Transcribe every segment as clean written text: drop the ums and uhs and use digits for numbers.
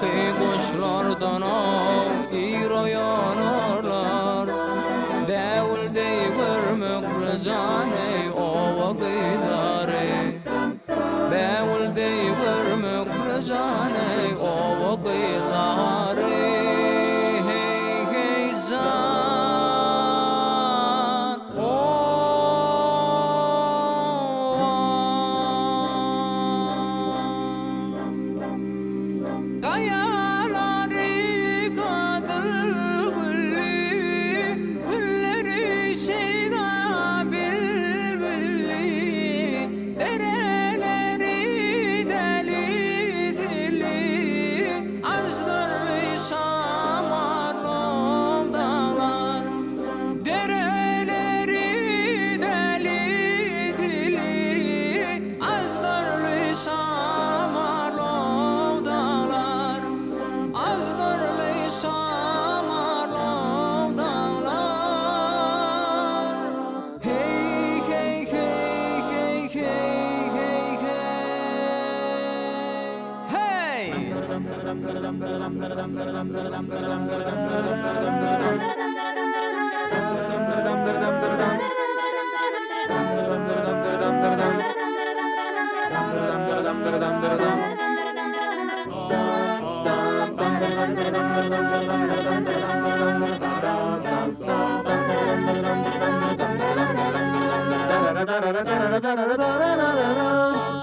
Şevki kuşlardan iro yanarlar. Devulde görmek rızane ova gıydare. Devulde görmek rızane ova gıydare. Hey hey zan Kayaları kadıl gülli, gülleri şeyda bilbilli, dereleri deli dili, azdarlı samarlım dağlar. Dereleri deli dili, azdarlı samarlım dağlar. Azdarlı samarlım dağlar. Hey hey hey hey hey hey hey.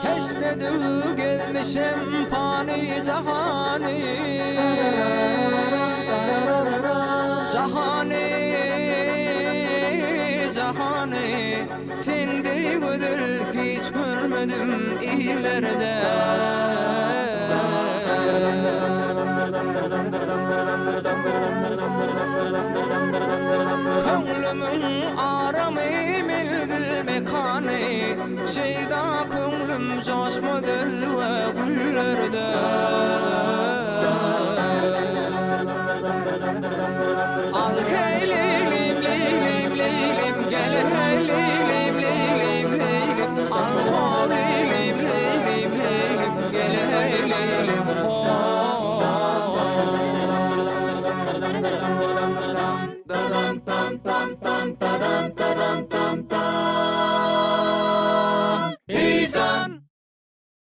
Kestedi gelmişim pani zahani, zahani, zahani. Sende güdül hiç görmedim ileride. Köngülümün aramı mildil mekanı, şeyda köngülüm coşmadı ve güllerde.